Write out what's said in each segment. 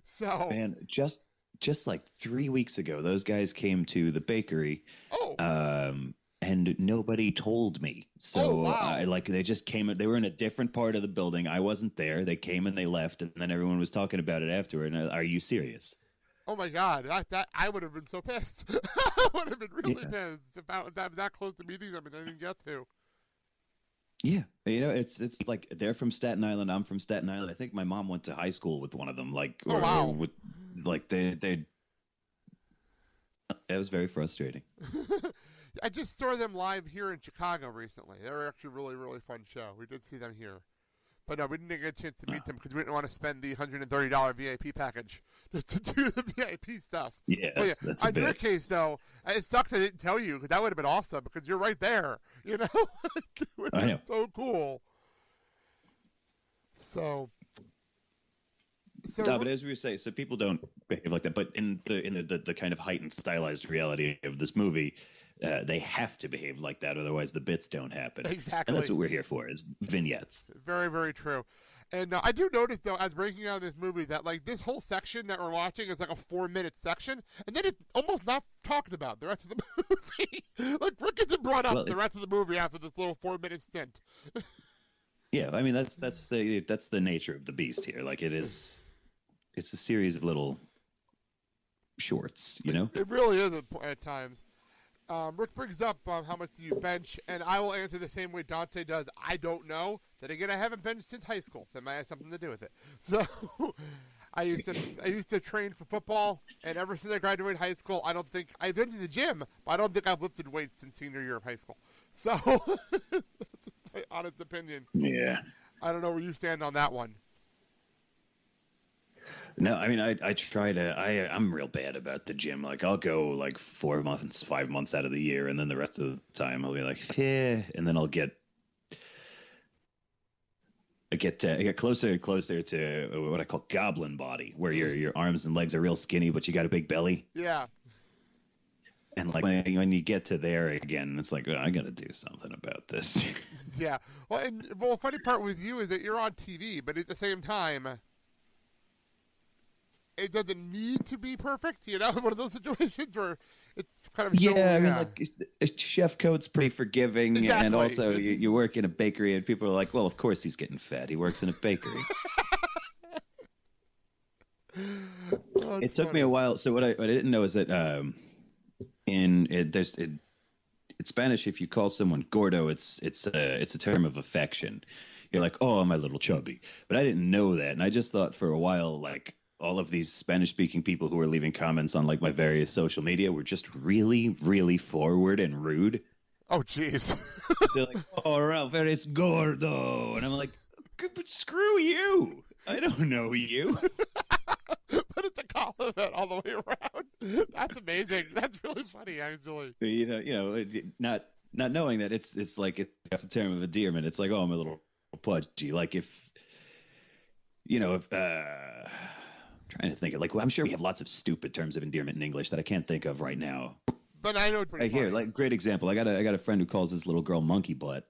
So, Man, just like 3 weeks ago, those guys came to the bakery, oh, and nobody told me. oh, So I wow. like they just came. They were in a different part of the building. I wasn't there. They came and they left, and then everyone was talking about it afterward. And are you serious? Oh my God, that I would have been so pissed. I would have been really Yeah. pissed if I was that close to meeting them and I didn't get to. Yeah, it's like they're from Staten Island. I'm from Staten Island. I think my mom went to high school with one of them, like Oh or wow. with like they. It was very frustrating. I just saw them live here in Chicago recently. They were actually a really, really fun show. We did see them here. But no, we didn't get a chance to meet them because we didn't want to spend the $130 VIP package just to do the VIP stuff. Yeah, But yeah, that's a on your bit. case though, it sucks I didn't tell you because that would have been awesome because you're right there. You know, it would I have been know. so cool. So, No, so but as we were saying, so people don't behave like that. But in the kind of heightened stylized reality of this movie, they have to behave like that, otherwise the bits don't happen. And that's exactly, what we're here for, is vignettes. very, very true. And I do notice though, as breaking down this movie, that like this whole section that we're watching is like a 4 minute section, and then it's almost not talked about the rest of the movie. Like Rick isn't brought up Well, the rest of the movie after this little 4 minute stint. yeah, I mean that's the nature of the beast here. Like it's a series of little shorts, you know? It really is at times. Rick brings up how much do you bench, and I will answer the same way Dante does. I don't know. Then again, I haven't benched since high school. That might have something to do with it. So, I used to train for football, and ever since I graduated high school, I don't think I've been to the gym, but I don't think I've lifted weights since senior year of high school. So, that's just my honest opinion. Yeah. I don't know where you stand on that one. No, I mean I try to I'm real bad about the gym. Like I'll go like 4 months, 5 months out of the year, and then the rest of the time I'll be like, yeah, and then I get closer and closer to what I call goblin body, where your arms and legs are real skinny, but you got a big belly. Yeah, And like when you get to there again, it's like, oh, I got to do something about this. yeah. Well, funny part with you is that you're on TV, but at the same time, it doesn't need to be perfect. You know, one of those situations where it's kind of Yeah, shown. I mean, Yeah, like a chef code's pretty forgiving, and exactly. also you work in a bakery, and people are like, well, of course he's getting fat. He works in a bakery. Oh, It it's took me a funny. while. So what I didn't know is that in it, there's it, in Spanish, if you call someone gordo, it's a term of affection. You're like, oh, my little chubby. But I didn't know that, and I just thought for a while, like all of these Spanish-speaking people who were leaving comments on like my various social media were just really, really forward and rude. Oh, jeez. They're like, oh, Ralph, eres gordo, and I'm like, but screw you. I don't know you. But it's a compliment all the way around. That's amazing. That's really funny, actually. Not knowing that it's like it's a term of endearment. It's like, oh, I'm a little pudgy. Like if if trying to think of like, well, I'm sure we have lots of stupid terms of endearment in English that I can't think of right now. But I know it's pretty I hear funny. like great example. I got a friend who calls his little girl monkey butt,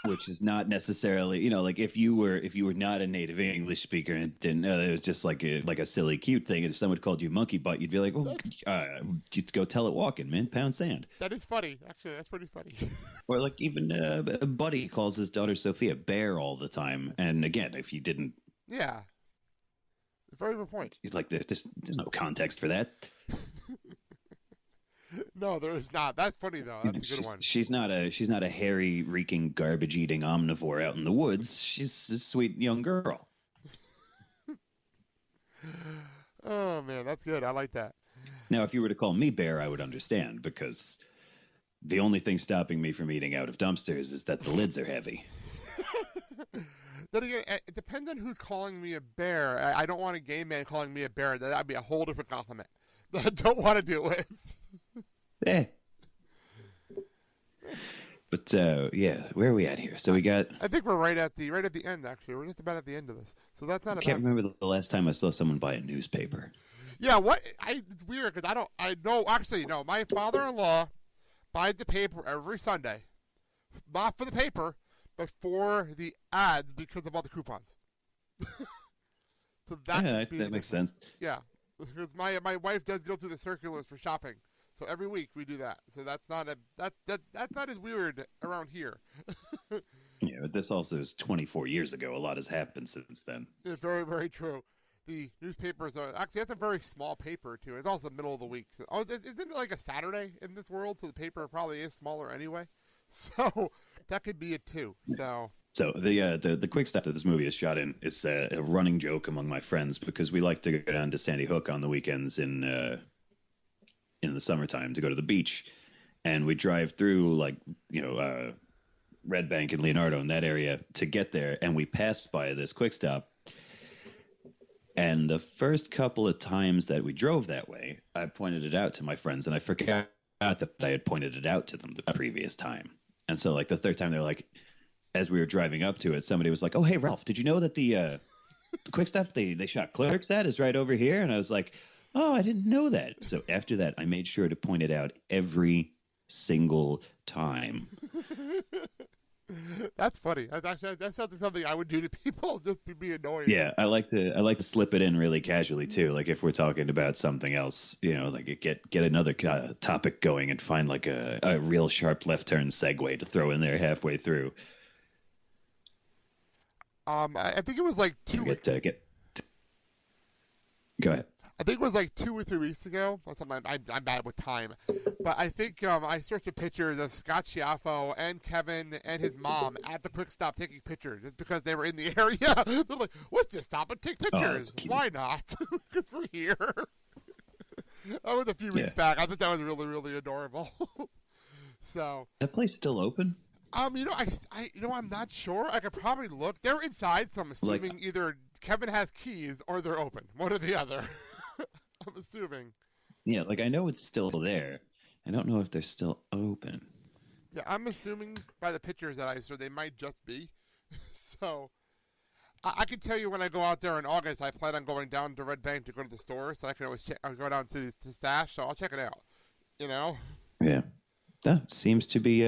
which is not necessarily, like if you were not a native English speaker and didn't know, it was just like a silly cute thing. If someone called you monkey butt, you'd be like, well, That's you'd go tell it walking, man, pound sand. that is funny. Actually, that's pretty funny. Or like even Buddy calls his daughter Sophia bear all the time. And again, if you didn't, Yeah, very good point. like there's no context for that. No, there is not. That's funny though. You know, That's a good she's one. she's not a hairy, reeking, garbage-eating omnivore out in the woods. She's a sweet young girl. Oh man, that's good. I like that. Now, if you were to call me bear, I would understand because the only thing stopping me from eating out of dumpsters is that the lids are heavy. Then again, it depends on who's calling me a bear. I don't want a gay man calling me a bear. That'd be a whole different compliment that I don't want to deal with. Eh. But yeah, where are we at here? So we got. I think we're right at the end. Actually, we're just about at the end of this, so that's I not a can't bad thing. remember the last time I saw someone buy a newspaper. Yeah, what? It's weird because I don't. I know actually no. My father-in-law buys the paper every Sunday, not for the paper, but for the ads because of all the coupons. So that Yeah, could be that makes sense. yeah, because my wife does go through the circulars for shopping. So every week we do that. So that's not that's not as weird around here. Yeah, but this also is 24 years ago. A lot has happened since then. Yeah, very very true. The newspapers are actually that's a very small paper too. It's also the middle of the week. So, isn't it like a Saturday in this world? So the paper probably is smaller anyway. So that could be it too. So So the quick stop that this movie is shot in is a running joke among my friends because we like to go down to Sandy Hook on the weekends in the summertime to go to the beach, and we drive through like Red Bank and Leonardo in that area to get there, and we pass by this quick stop. And the first couple of times that we drove that way, I pointed it out to my friends, and I forgot that I had pointed it out to them the previous time. And so, like the third time, they're like, as we were driving up to it, somebody was like, "Oh, hey, Ralph, did you know that the quick stop they shot Clerks at is right over here?" And I was like, "Oh, I didn't know that." So after that, I made sure to point it out every single time. that's funny. That sounds like something I would do to people just to be annoying. Yeah, I like to slip it in really casually too. Like if we're talking about something else, like get another topic going and find like a real sharp left turn segue to throw in there halfway through. I think it was like two weeks. Go ahead. I think it was like 2 or 3 weeks ago. I'm bad with time, but I think I searched pictures of Scott Schiaffo and Kevin and his mom at the quick stop taking pictures just because they were in the area. They're like, "Let's just stop and take pictures. Why not? Because we're here." That was a few weeks back. I thought that was really really adorable. So that place still open? I'm not sure. I could probably look. They're inside, so I'm assuming either Kevin has keys or they're open. One or the other. I'm assuming. Yeah, like I know it's still there. I don't know if they're still open. Yeah, I'm assuming by the pictures that I saw they might just be. So I can tell you when I go out there in August, I plan on going down to Red Bank to go to the store, so I can always I'll go down to Stash, so I'll check it out. Yeah. That seems to be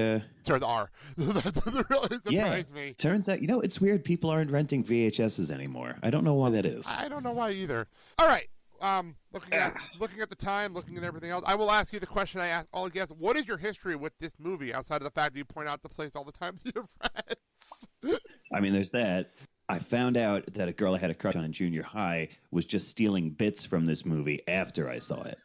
Turns are. That doesn't really surprise me. Turns out, it's weird. People aren't renting VHSs anymore. I don't know why that is. I don't know why either. All right. Looking at the time, looking at everything else, I will ask you the question I ask all guests. What is your history with this movie outside of the fact that you point out the place all the time to your friends? I mean, there's that. I found out that a girl I had a crush on in junior high was just stealing bits from this movie after I saw it.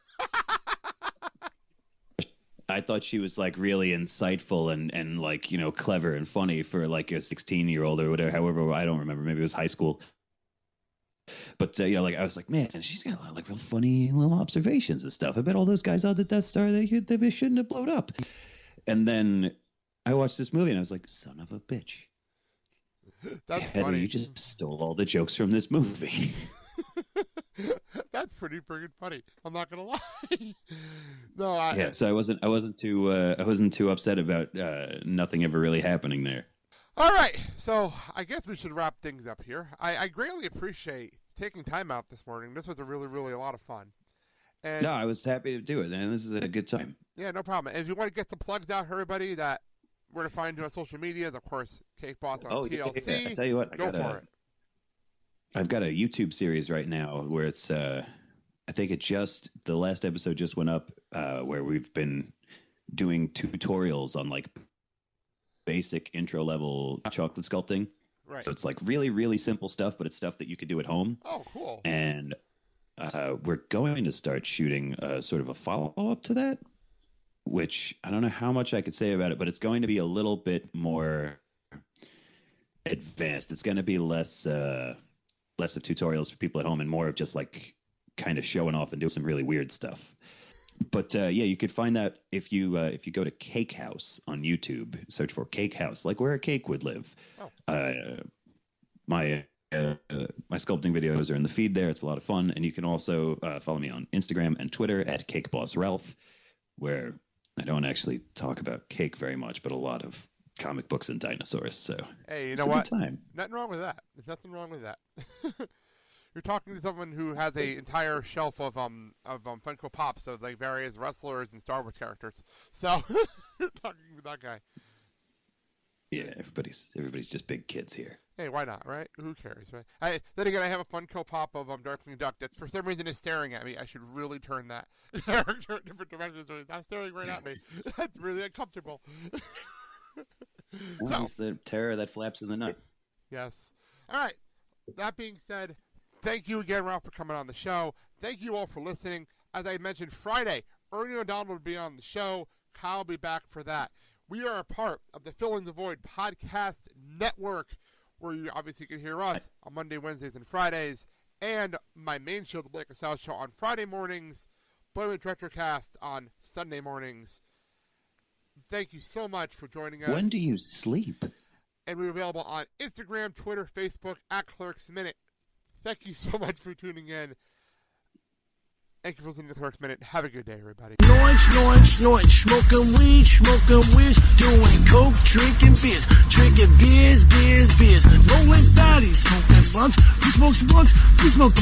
I thought she was like really insightful and like, clever and funny for like a 16-year-old or whatever. However, I don't remember. Maybe it was high school. But, like I was like, man, she's got a lot of like real funny little observations and stuff. I bet all those guys on the Death Star, they shouldn't have blown up. And then I watched this movie and I was like, son of a bitch. That's Heather, funny. You just stole all the jokes from this movie. That's pretty friggin' funny. I'm not gonna lie. No, so I wasn't too upset about nothing ever really happening there. All right, so I guess we should wrap things up here. I greatly appreciate taking time out this morning. This was a really really a lot of fun. And no, I was happy to do it, man. This is a good time. Yeah, no problem. If you want to get some plugs out for everybody that where to find you on social media, of course, Cake Boss on TLC. Yeah. I tell you what, go for it. I've got a YouTube series right now where it's I think the last episode just went up where we've been doing tutorials on like basic intro level chocolate sculpting. Right. So it's like really, really simple stuff, but it's stuff that you could do at home. Oh, cool. And we're going to start shooting sort of a follow-up to that, which I don't know how much I could say about it, but it's going to be a little bit more advanced. It's going to be less of tutorials for people at home and more of just like kind of showing off and doing some really weird stuff. But you could find that if you go to Cake House on YouTube, search for Cake House, like where a cake would live. Oh. My sculpting videos are in the feed there. It's a lot of fun, and you can also follow me on Instagram and Twitter at CakeBossRalph, where I don't actually talk about cake very much, but a lot of comic books and dinosaurs. So hey, you know what? Time. Nothing wrong with that. There's nothing wrong with that. You're talking to someone who has an entire shelf of Funko Pops of like various wrestlers and Star Wars characters. So you're talking to that guy. Yeah, everybody's just big kids here. Hey, why not, right? Who cares, right? Then again, I have a Funko Pop of Darkwing Duck that's for some reason is staring at me. I should really turn that character in different directions so he's not staring right at me. That's really uncomfortable. Well, he's the terror that flaps in the night. Yes. All right. That being said, thank you again, Ralph, for coming on the show. Thank you all for listening. As I mentioned, Friday, Ernie O'Donnell will be on the show. Kyle will be back for that. We are a part of the Filling the Void podcast network, where you obviously can hear us on Monday, Wednesdays, and Fridays, and my main show, the Blake and Sal Show, on Friday mornings, Boyman Retrocast on Sunday mornings. Thank you so much for joining us. When do you sleep? And we're available on Instagram, Twitter, Facebook, at Clerks Minute. Thank you so much for tuning in. Thank you for listening to the Clerks Minute. Have a good day, everybody. Smoking weed, doing coke, drinking beers, rolling fatties, smoking blunts. Who smokes blunts? Who smokes